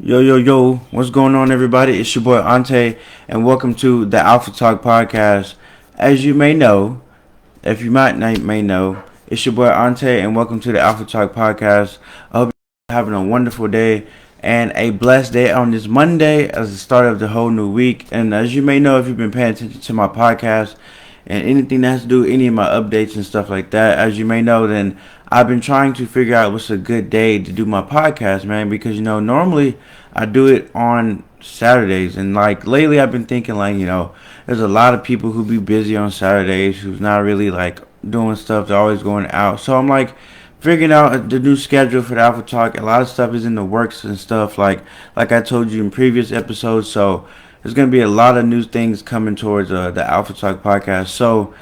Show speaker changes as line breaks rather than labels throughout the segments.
Yo, yo, yo, what's going on, everybody? It's your boy Onte, and welcome to the Alpha Talk Podcast. As you may know, if you might not may know, it's your boy Onte, and welcome to the Alpha Talk Podcast. I hope you're having a wonderful day and a blessed day on this Monday as the start of the whole new week. And as you may know, if you've been paying attention to my podcast and anything that has to do with any of my updates and stuff like that, as you may know, then I've been trying to figure out what's a good day to do my podcast, man, because normally I do it on Saturdays, and like lately I've been thinking like, there's a lot of people who be busy on Saturdays who's not really like doing stuff, they're always going out. So I'm like figuring out the new schedule for the Alpha Talk. A lot of stuff is in the works and stuff like I told you in previous episodes. So there's gonna be a lot of new things coming towards the Alpha Talk podcast. So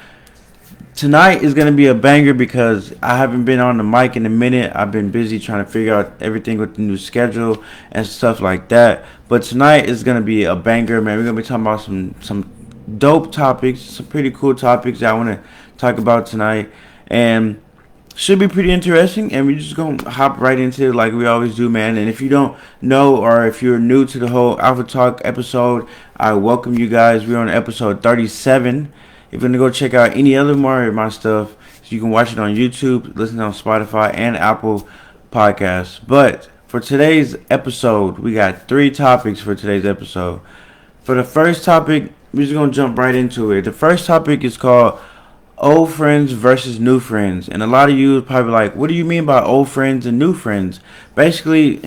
tonight is going to be a banger because I haven't been on the mic in a minute. I've been busy trying to figure out everything with the new schedule and stuff like that. But tonight is going to be a banger, man. We're going to be talking about some dope topics, some pretty cool topics that I want to talk about tonight. And should be pretty interesting. And we're just going to hop right into it like we always do, man. And if you don't know, or if you're new to the whole Alpha Talk episode, I welcome you guys. We're on episode 37. If you're going to go check out any other more of my stuff, so you can watch it on YouTube, listen on Spotify, and Apple Podcasts. But for today's episode, we got 3 topics for today's episode. For the first topic, we're just going to jump right into it. The first topic is called old friends versus new friends. And a lot of you are probably like, what do you mean by old friends and new friends? Basically,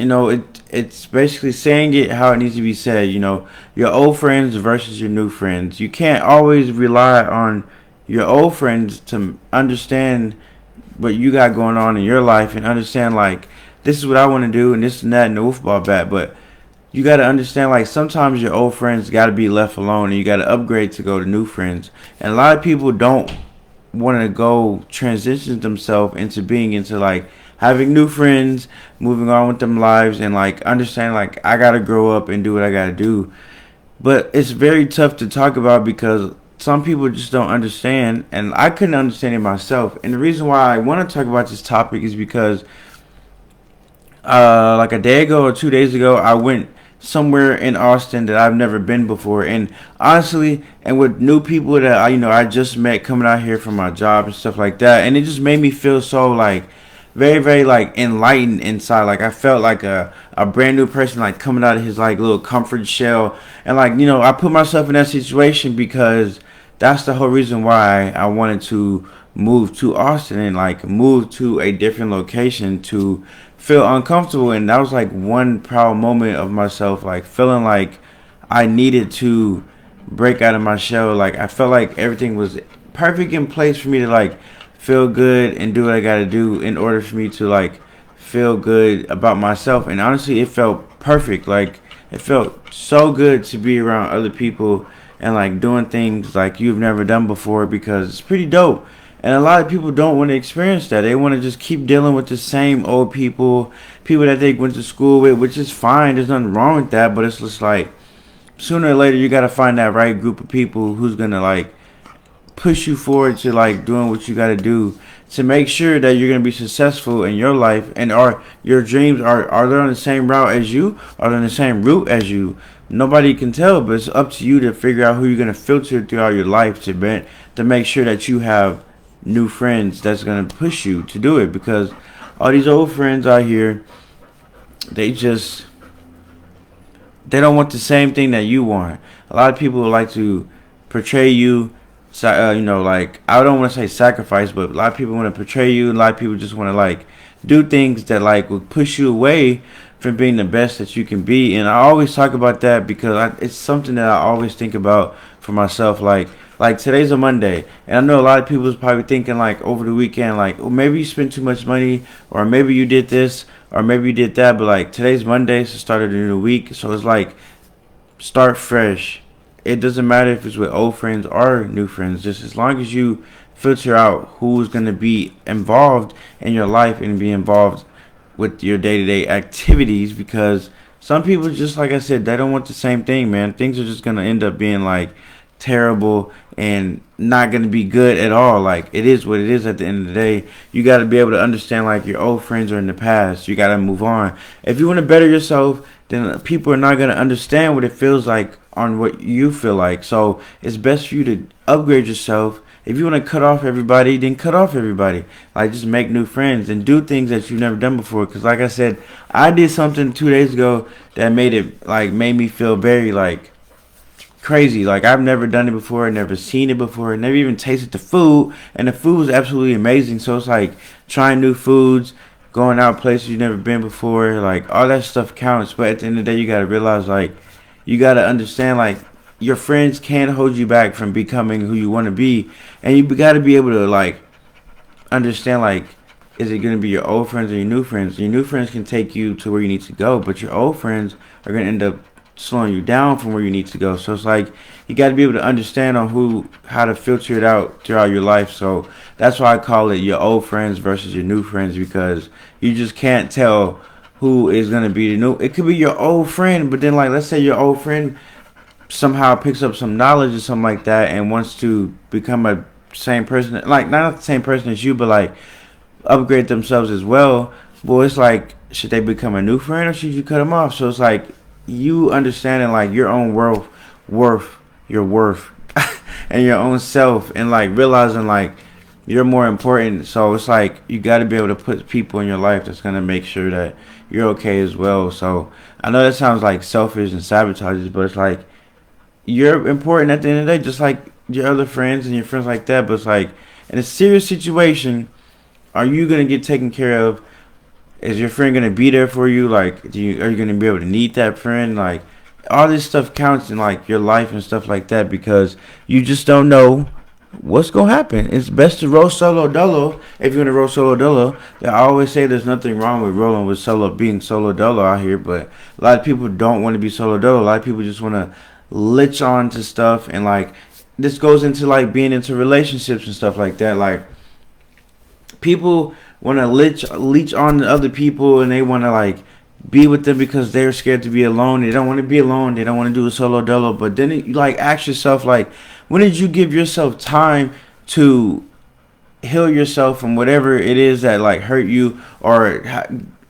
it's basically saying it how it needs to be said. Your old friends versus your new friends. You can't always rely on your old friends to understand what you got going on in your life and understand like this is what I want to do and this and that and the football bat. But you got to understand like sometimes your old friends got to be left alone and you got to upgrade to go to new friends. And a lot of people don't want to go transition themselves into like having new friends, moving on with them lives, and like understand like I gotta grow up and do what I gotta do. But it's very tough to talk about because some people just don't understand, and I couldn't understand it myself. And the reason why I want to talk about this topic is because like a day ago or 2 days ago, I went somewhere in Austin that I've never been before, and honestly, and with new people that I just met coming out here from my job and stuff like that, and it just made me feel so like very, very like enlightened inside. Like I felt like a brand new person, like coming out of his like little comfort shell, and like I put myself in that situation because that's the whole reason why I wanted to move to Austin and like move to a different location to feel uncomfortable. And that was like one proud moment of myself, like feeling like I needed to break out of my shell. Like I felt like everything was perfect in place for me to like feel good and do what I gotta do in order for me to like feel good about myself. And honestly, it felt perfect. Like it felt so good to be around other people and like doing things like you've never done before, because it's pretty dope. And a lot of people don't want to experience that. They want to just keep dealing with the same old people that they went to school with, which is fine. There's nothing wrong with that. But it's just like sooner or later you got to find that right group of people who's going to like push you forward to like doing what you got to do to make sure that you're going to be successful in your life. And are your dreams, are they on the same route as you? Are they on the same route as you? Nobody can tell, but it's up to you to figure out who you're going to filter throughout your life to make sure that you have new friends that's going to push you to do it. Because all these old friends out here, they don't want the same thing that you want. A lot of people like to portray you, like I don't want to say sacrifice, but a lot of people want to portray you. A lot of people just want to like do things that like will push you away from being the best that you can be. And I always talk about that because it's something that I always think about for myself. Like today's a Monday, and I know a lot of people is probably thinking like over the weekend, like, well, maybe you spent too much money, or maybe you did this, or maybe you did that. But like today's Monday, it's the start of the new week, so it's like start fresh. It doesn't matter if it's with old friends or new friends, just as long as you filter out who's gonna be involved in your life and be involved with your day-to-day activities. Because some people, just like I said, they don't want the same thing, man. Things are just gonna end up being like terrible and not gonna be good at all. Like, it is what it is at the end of the day. You gotta be able to understand, like, your old friends are in the past. You gotta move on. If you wanna better yourself, then people are not gonna understand what it feels like on what you feel like. So it's best for you to upgrade yourself. If you want to cut off everybody, then cut off everybody. Like, just make new friends and do things that you've never done before. Because, like I said, I did something 2 days ago that made me feel very, like, crazy. Like, I've never done it before, never seen it before, never even tasted the food, and the food was absolutely amazing. So it's like trying new foods, going out places you've never been before, like, all that stuff counts. But at the end of the day, you gotta realize, like, you gotta understand, like, your friends can't hold you back from becoming who you want to be, and you gotta be able to, like, understand, like, is it going to be your old friends or your new friends? Your new friends can take you to where you need to go, but your old friends are going to end up slowing you down from where you need to go. So it's like you got to be able to understand on how to filter it out throughout your life. So that's why I call it your old friends versus your new friends, because you just can't tell who is going to be the new. It could be your old friend, but then, like, let's say your old friend somehow picks up some knowledge or something like that and wants to become a same person, like, not the same person as you, but like upgrade themselves as well. Well, it's like, should they become a new friend or should you cut them off? So it's like you understanding, like, your own your worth, and your own self, and like realizing, like, you're more important. So it's like you got to be able to put people in your life that's gonna make sure that you're okay as well. So I know that sounds like selfish and sabotages, but it's like you're important at the end of the day, just like your other friends and your friends like that. But it's like, in a serious situation, are you gonna get taken care of? Is your friend gonna be there for you? Like, are you gonna be able to need that friend? Like, all this stuff counts in, like, your life and stuff like that, because you just don't know what's gonna happen. It's best to roll solo dolo if you're gonna roll solo dolo. I always say there's nothing wrong with rolling with being solo dolo out here, but a lot of people don't want to be solo dolo. A lot of people just want to latch on to stuff, and, like, this goes into, like, being into relationships and stuff like that. Like, people want to leech on to other people, and they want to, like, be with them because they're scared to be alone. They don't want to be alone. They don't want to do a solo dolo. But then you, like, ask yourself, like, when did you give yourself time to heal yourself from whatever it is that, like, hurt you, or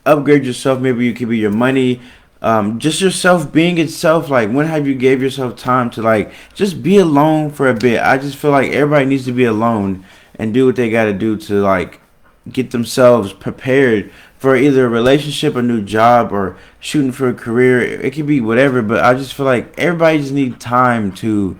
upgrade yourself? Maybe it could be your money, just yourself being itself. Like, when have you gave yourself time to, like, just be alone for a bit? I just feel like everybody needs to be alone and do what they got to do to, like, get themselves prepared for either a relationship, a new job, or shooting for a career. It could be whatever, but I just feel like everybody just needs time to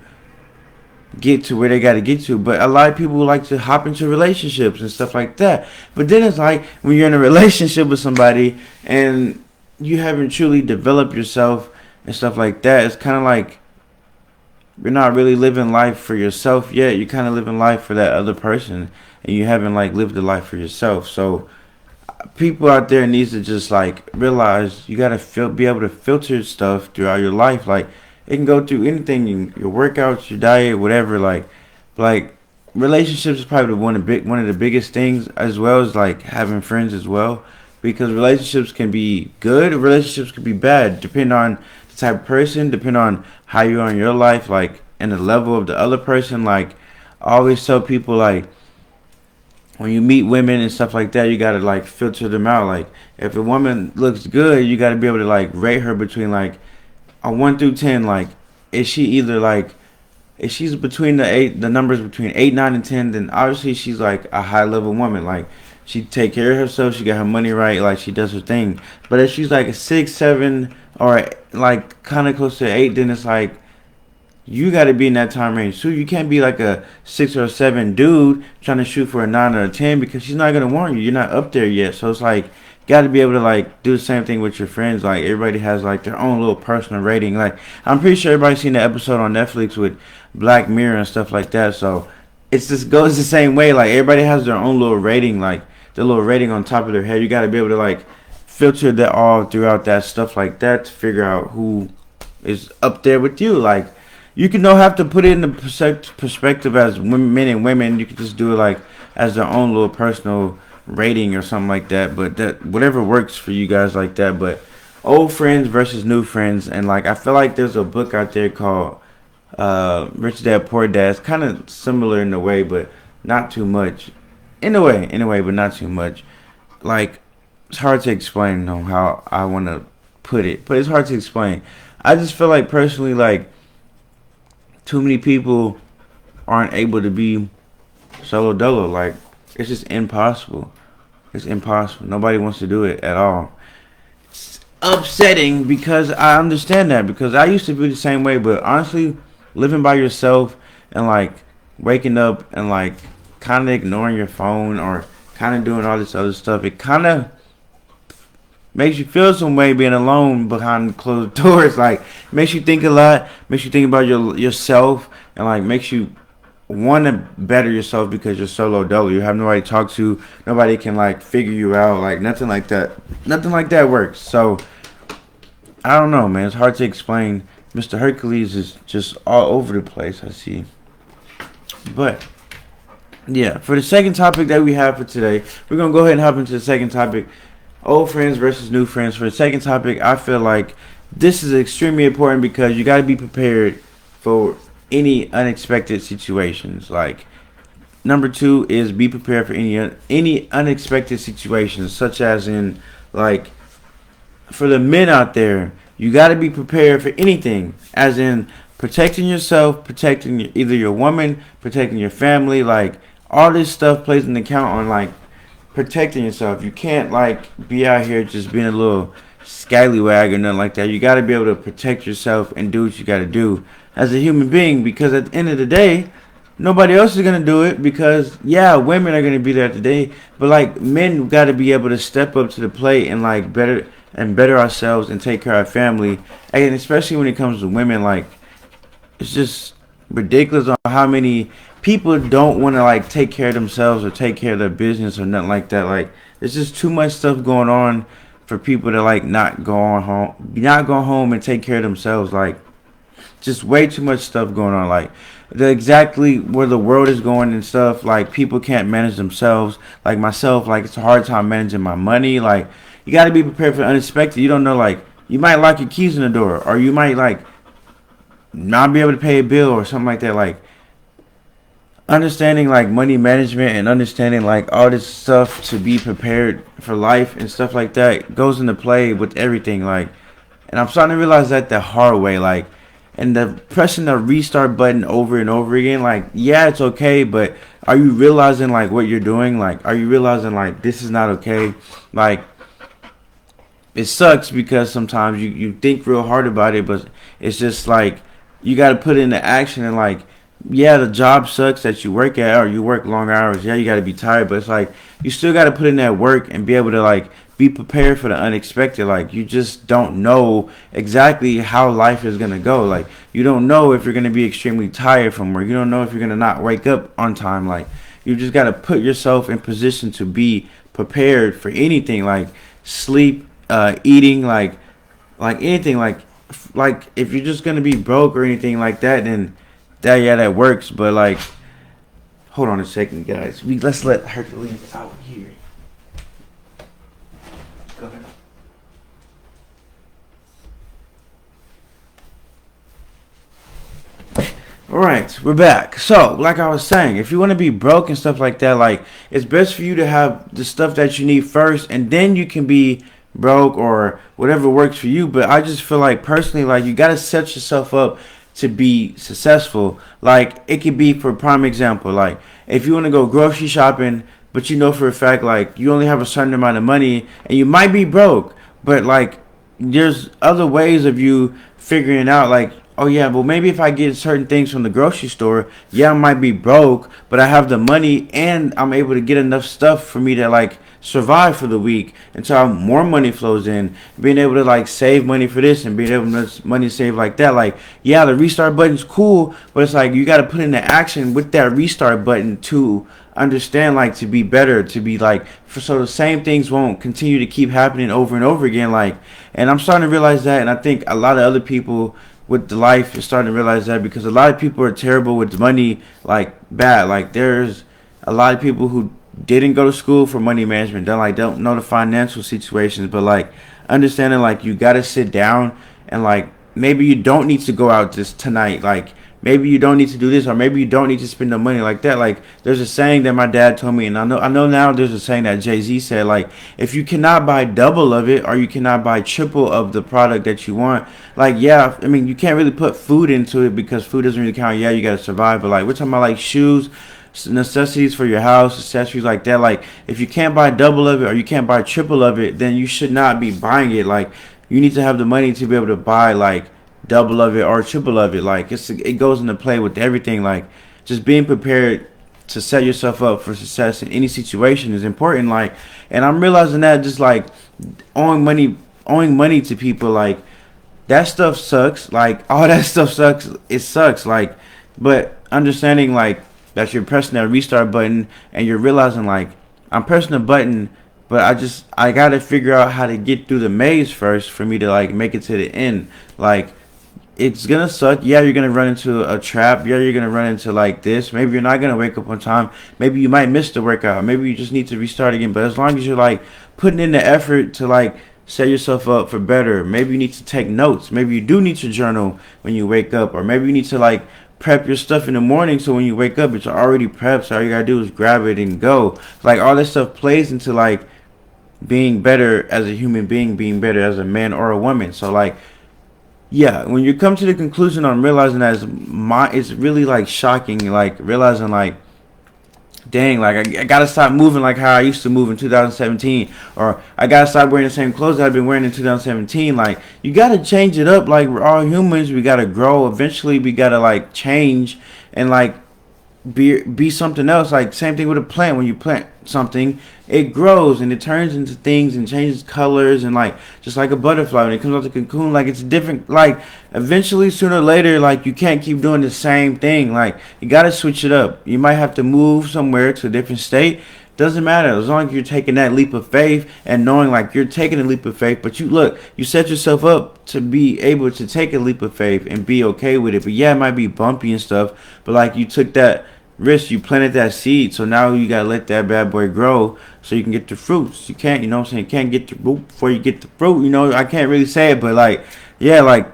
get to where they got to get to. But a lot of people like to hop into relationships and stuff like that. But then it's like, when you're in a relationship with somebody and you haven't truly developed yourself and stuff like that, it's kind of like you're not really living life for yourself yet. You're kind of living life for that other person, and you haven't, like, lived the life for yourself. So people out there needs to just, like, realize you gotta be able to filter stuff throughout your life. Like, it can go through anything, your workouts, your diet, whatever. Like relationships is probably one of the biggest things, as well as, like, having friends as well, because relationships can be good, relationships can be bad, depending on the type of person, depending on how you are in your life, like, and the level of the other person. Like, I always tell people, like, when you meet women and stuff like that, you gotta, like, filter them out. Like, if a woman looks good, you gotta be able to, like, rate her between, like, a 1 through 10. Like, is she either, like, if she's between the numbers between 8, 9, and 10, then obviously she's, like, a high level woman. Like, she take care of herself, she got her money right, like, she does her thing. But if she's like a 6, 7, or, like, kind of close to 8, then it's like, you got to be in that time range too. You can't be like a 6 or a 7 dude trying to shoot for a 9 or a 10, because she's not gonna want you. You're not up there yet. So it's like, got to be able to, like, do the same thing with your friends. Like, everybody has, like, their own little personal rating. Like, I'm pretty sure everybody's seen the episode on Netflix with Black Mirror and stuff like that. So it's just goes the same way. Like, everybody has their own little rating, like their little rating on top of their head. You got to be able to, like, filter that all throughout that stuff like that to figure out who is up there with you. Like, you can don't have to put it in the perspective as men and women. You can just do it, like, as their own little personal rating or something like that. But that, whatever works for you guys like that. But old friends versus new friends, and, like, I feel like there's a book out there called Rich Dad Poor Dad. It's kind of similar in a way, but not too much. In a way, but not too much. Like, it's hard to explain though how I want to put it, but it's hard to explain. I just feel like personally, like too many people aren't able to be solo dolo. Like, it's just impossible. It's impossible. Nobody wants to do it at all. It's upsetting because I understand that, because I used to be the same way. But honestly, living by yourself and like waking up and like kind of ignoring your phone or kind of doing all this other stuff, it kind of makes you feel some way being alone behind closed doors. Like, makes you think a lot, makes you think about yourself, and like makes you want to better yourself because you're solo dolo. You have nobody to talk to, nobody can like figure you out, like nothing like that. Nothing like that works. So I don't know, man. It's hard to explain. Mr. Hercules is just all over the place, I see. But yeah, for the second topic that we have for today, we're gonna go ahead and hop into the second topic. Old friends versus new friends. For the second topic, I feel like this is extremely important because you got to be prepared for any unexpected situations. Like, number two is be prepared for any unexpected situations, such as in like for the men out there, you got to be prepared for anything, as in protecting yourself, protecting either your woman, protecting your family. Like, all this stuff plays an account on like protecting yourself. You can't like be out here just being a little scallywag or nothing like that. You got to be able to protect yourself and do what you got to do as a human being, because at the end of the day, nobody else is going to do it, because yeah, women are going to be there today, but like men got to be able to step up to the plate and like better ourselves and take care of our family. And especially when it comes to women, like, it's just ridiculous on how many people don't want to like take care of themselves or take care of their business or nothing like that. Like, there's just too much stuff going on for people to like not go home and take care of themselves. Like, just way too much stuff going on. Like, exactly where the world is going and stuff. Like, people can't manage themselves. Like myself, like, it's a hard time managing my money. Like, you got to be prepared for the unexpected. You don't know, like, you might lock your keys in the door, or you might like not be able to pay a bill or something like that. Like, understanding like money management and understanding like all this stuff to be prepared for life and stuff like that goes into play with everything. Like, and I'm starting to realize that the hard way. Like, and the pressing the restart button over and over again, like, yeah, it's okay, but are you realizing like what you're doing? Like, are you realizing like this is not okay? Like, it sucks because sometimes you think real hard about it, but it's just like you got to put it into action. And like, yeah, the job sucks that you work at, or you work long hours. Yeah, you got to be tired, but it's like you still got to put in that work and be able to like be prepared for the unexpected. Like, you just don't know exactly how life is going to go. Like, you don't know if you're going to be extremely tired from work. You don't know if you're going to not wake up on time. Like, you just got to put yourself in position to be prepared for anything, like sleep, eating, like anything. Like if you're just going to be broke or anything like that, then that works. But like, hold on a second, guys. Let's let Hercules out here. Go ahead. Alright, we're back. So, like I was saying, if you want to be broke and stuff like that, like, it's best for you to have the stuff that you need first, and then you can be broke or whatever works for you. But I just feel like, personally, like, you got to set yourself up to be successful. Like, it could be, for prime example, like, if you want to go grocery shopping, but you know for a fact, like, you only have a certain amount of money and you might be broke, but like, there's other ways of you figuring out, like, oh yeah, well, maybe if I get certain things from the grocery store, yeah, I might be broke, but I have the money and I'm able to get enough stuff for me to like survive for the week until more money flows in. Being able to like save money for this and being able to money save like that. Like, yeah, the restart button's cool, but it's like you got to put into action with that restart button to understand, like, to be better, to be like, so the same things won't continue to keep happening over and over again. Like, and I'm starting to realize that, and I think a lot of other people with the life is starting to realize that, because a lot of people are terrible with money, like bad. Like, there's a lot of people who didn't go to school for money management, don't know the financial situations, but like understanding like you gotta sit down and like maybe you don't need to go out just tonight. Like, maybe you don't need to do this, or maybe you don't need to spend the money like that. Like, there's a saying that my dad told me, and I know now there's a saying that Jay-Z said, like, if you cannot buy double of it, or you cannot buy triple of the product that you want, like, yeah, I mean, you can't really put food into it because food doesn't really count. Yeah, you gotta survive, but like, we're talking about like shoes, necessities for your house, accessories like that. Like, if you can't buy double of it or you can't buy triple of it, then you should not be buying it. Like, you need to have the money to be able to buy like double of it or triple of it. Like, it goes into play with everything. Like, just being prepared to set yourself up for success in any situation is important. Like, and I'm realizing that just like owing money to people, like, that stuff sucks. Like, all that stuff sucks. It sucks. Like, but understanding like that you're pressing that restart button and you're realizing like, I'm pressing the button, but I gotta figure out how to get through the maze first for me to like make it to the end. Like, it's gonna suck. Yeah, you're gonna run into a trap. Yeah, you're gonna run into like this. Maybe you're not gonna wake up on time. Maybe you might miss the workout. Maybe you just need to restart again. But as long as you're like putting in the effort to like set yourself up for better, maybe you need to take notes. Maybe you do need to journal when you wake up, or maybe you need to like prep your stuff in the morning so when you wake up it's already prepped. So all you gotta do is grab it and go. Like, all this stuff plays into like being better as a human being, being better as a man or a woman. So like, yeah, when you come to the conclusion on realizing that it's really like shocking, like realizing like, dang, like I gotta stop moving like how I used to move in 2017, or I gotta stop wearing the same clothes that I've been wearing in 2017. Like, you gotta change it up. Like, we're all humans, we gotta grow. Eventually, we gotta like change and like be something else. Like, same thing with a plant. When you plant something, it grows and it turns into things and changes colors, and like just like a butterfly when it comes out the cocoon, like it's different. Like, eventually, sooner or later, like, you can't keep doing the same thing. Like, you gotta switch it up. You might have to move somewhere to a different state. Doesn't matter, as long as you're taking that leap of faith and knowing like you're taking a leap of faith. But you set yourself up to be able to take a leap of faith and be okay with it. But yeah, it might be bumpy and stuff, but like, you took that risk, you planted that seed, so now you gotta let that bad boy grow so you can get the fruits. You can't, you know what I'm saying, you can't get the root before you get the fruit. You know, I can't really say it, but like, yeah, like,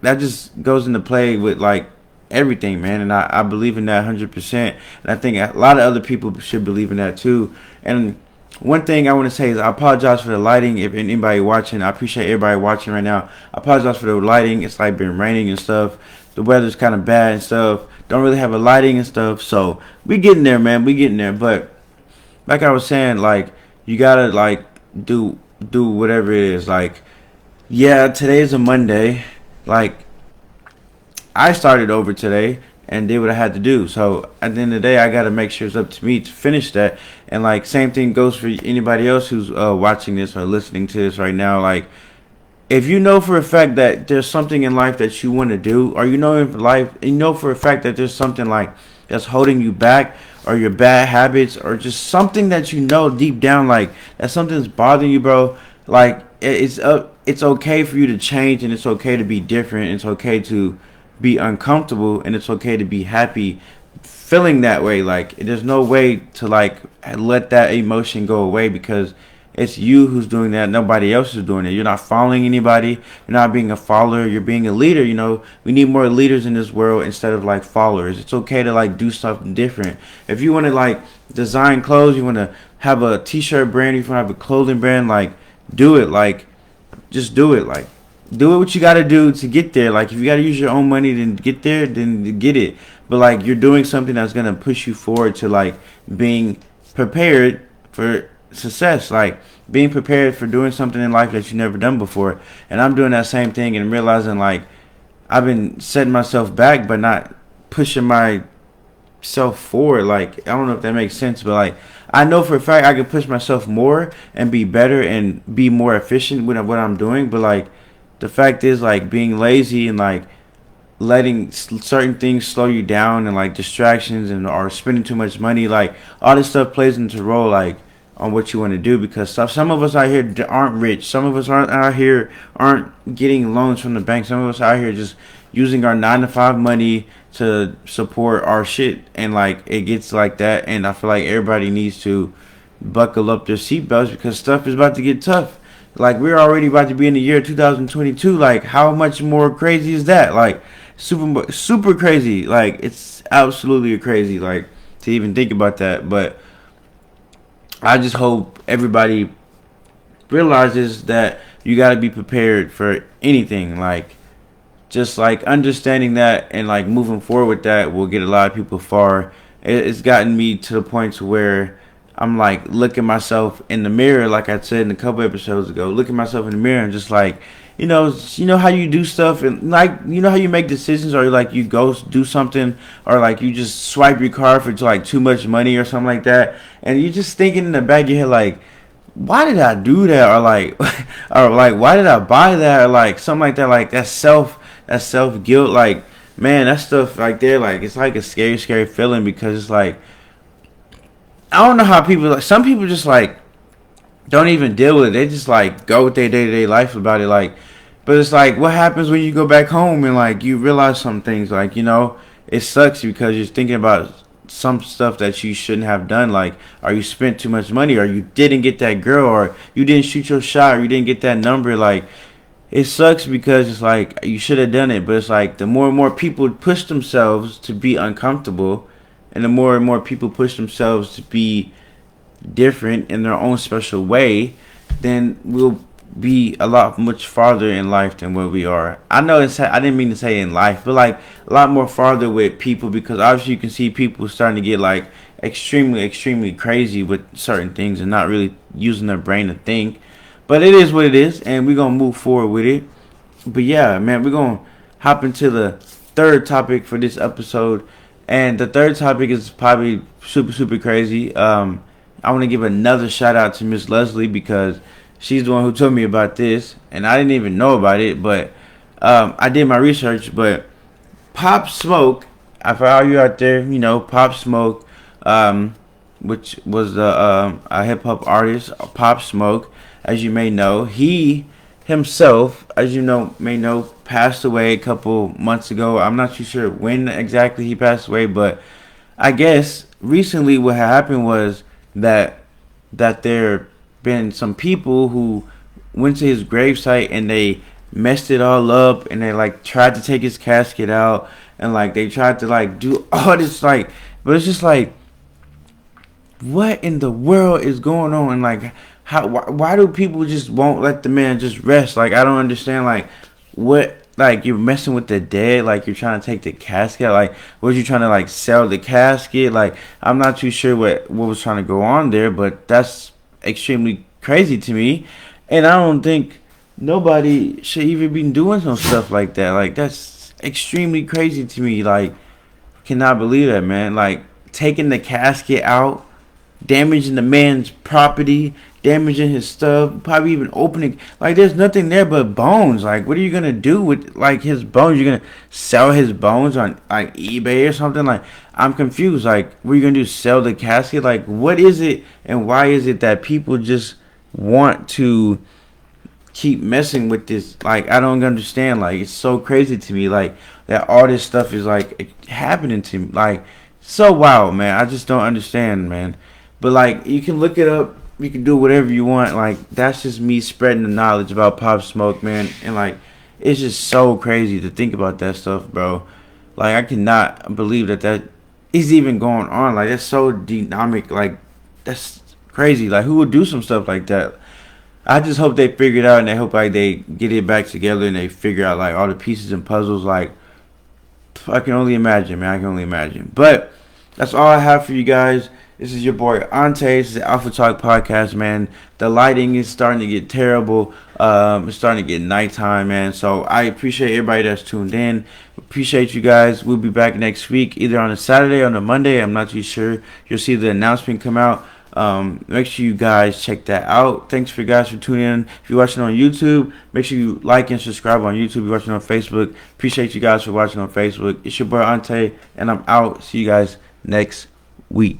that just goes into play with like everything, man. And I believe in that 100%, and I think a lot of other people should believe in that too. And one thing I want to say is I apologize for the lighting. If anybody watching, I appreciate everybody watching right now. I apologize for the lighting. It's like been raining and stuff. The weather's kind of bad and stuff. Don't really have a lighting and stuff. So we getting there, man. We getting there. But like I was saying, like, you gotta like do whatever it is. Like, yeah, today's a Monday. Like, I started over today and did what I had to do. So at the end of the day, I gotta make sure it's up to me to finish that. And like, same thing goes for anybody else who's watching this or listening to this right now. Like, if you know for a fact that there's something in life that you want to do, or you know in life, you know for a fact that there's something like that's holding you back, or your bad habits, or just something that you know deep down, like that something's bothering you, bro. Like, it's okay for you to change, and it's okay to be different. It's okay to be uncomfortable, and it's okay to be happy feeling that way. Like, there's no way to like let that emotion go away, because it's you who's doing that. Nobody else is doing it. You're not following anybody. You're not being a follower. You're being a leader. You know, we need more leaders in this world instead of like followers. It's okay to like do something different. If you want to like design clothes, you want to have a t-shirt brand, you want to have a clothing brand, like, do it. Like, just do it. Like, do it what you got to do to get there. Like, if you got to use your own money to get there, then get it. But like, you're doing something that's going to push you forward to like being prepared for success, like being prepared for doing something in life that you've never done before. And I'm doing that same thing and realizing like I've been setting myself back but not pushing myself forward. Like, I don't know if that makes sense, but like, I know for a fact I can push myself more and be better and be more efficient with what I'm doing. But like, the fact is, like, being lazy and like letting certain things slow you down, and like distractions, and or spending too much money, like all this stuff plays into role, like, on what you want to do. Because some of us out here aren't rich. Some of us aren't getting loans from the bank. Some of us out here just using our 9-to-5 money to support our shit, and like, it gets like that. And I feel like everybody needs to buckle up their seatbelts, because stuff is about to get tough. Like, we're already about to be in the year 2022. Like, how much more crazy is that? Like, super crazy. Like, it's absolutely crazy, like, to even think about that. But I just hope everybody realizes that you got to be prepared for anything. Like, just like understanding that and like moving forward with that will get a lot of people far. It's gotten me to the point to where I'm like looking myself in the mirror, like I said in a couple episodes ago, looking myself in the mirror and just like, you know how you do stuff, and like, you know how you make decisions, or like you go do something, or like you just swipe your card for like too much money or something like that, and you're just thinking in the back of your head like, why did I do that, or like, or like, why did I buy that, or like something like that, like that self guilt, like, man, that stuff right there, like, it's like a scary feeling, because it's like, I don't know how people, like, some people just like don't even deal with it. They just like go with their day-to-day life about it, like, but it's like, what happens when you go back home and like you realize some things, like, it sucks because you're thinking about some stuff that you shouldn't have done, like, or you spent too much money, or you didn't get that girl, or you didn't shoot your shot, or you didn't get that number. Like, it sucks because it's like you should have done it, but it's like the more and more people push themselves to be uncomfortable, and the more and more people push themselves to be different in their own special way, then we'll be a lot much farther in life than where we are. I know I didn't mean to say in life, but like a lot more farther with people, because obviously you can see people starting to get like extremely crazy with certain things and not really using their brain to think. But it is what it is, and we're gonna move forward with it. But yeah, man, we're gonna hop into the third topic for this episode, and the third topic is probably super crazy. I want to give another shout out to Miss Leslie, because she's the one who told me about this, and I didn't even know about it. But I did my research. But Pop Smoke, for all you out there, Pop Smoke, which was a hip hop artist, Pop Smoke, as you may know, he himself, as you may know, passed away a couple months ago. I'm not too sure when exactly he passed away, but I guess recently what happened was that there been some people who went to his gravesite and they messed it all up, and they like tried to take his casket out, and like they tried to like do all this, like, but it's just like, what in the world is going on? And like, why do people just won't let the man just rest? Like, I don't understand, like, what, like, you're messing with the dead, like, you're trying to take the casket, like, was you trying to like sell the casket? Like, I'm not too sure what was trying to go on there, but that's extremely crazy to me, and I don't think nobody should even be doing some stuff like that. Like, that's extremely crazy to me. Like, cannot believe that, man. Like, taking the casket out, damaging the man's property, damaging his stuff, probably even opening, like, there's nothing there but bones. Like, what are you gonna do with like his bones? You're gonna sell his bones on like eBay or something? Like, I'm confused. Like, what are you gonna do, sell the casket? Like, what is it, and why is it that people just want to keep messing with this? Like, I don't understand. Like, it's so crazy to me, like, that all this stuff is like happening to me. Like, so wild, man. I just don't understand, man. But like, you can look it up, you can do whatever you want. Like, that's just me spreading the knowledge about Pop Smoke, man. And like, it's just so crazy to think about that stuff, bro. Like, I cannot believe that is even going on. Like, that's so dynamic. Like, that's crazy. Like, who would do some stuff like that? I just hope they figure it out, and I hope like they get it back together, and they figure out like all the pieces and puzzles. Like, I can only imagine, man. I can only imagine. But that's all I have for you guys. This is your boy Onte. This is the Alpha Talk Podcast, man. The lighting is starting to get terrible. It's starting to get nighttime, man. So I appreciate everybody that's tuned in. Appreciate you guys. We'll be back next week, either on a Saturday or on a Monday. I'm not too sure. You'll see the announcement come out. Make sure you guys check that out. Thanks for you guys for tuning in. If you're watching on YouTube, make sure you like and subscribe on YouTube. If you're watching on Facebook, appreciate you guys for watching on Facebook. It's your boy Onte, and I'm out. See you guys next week.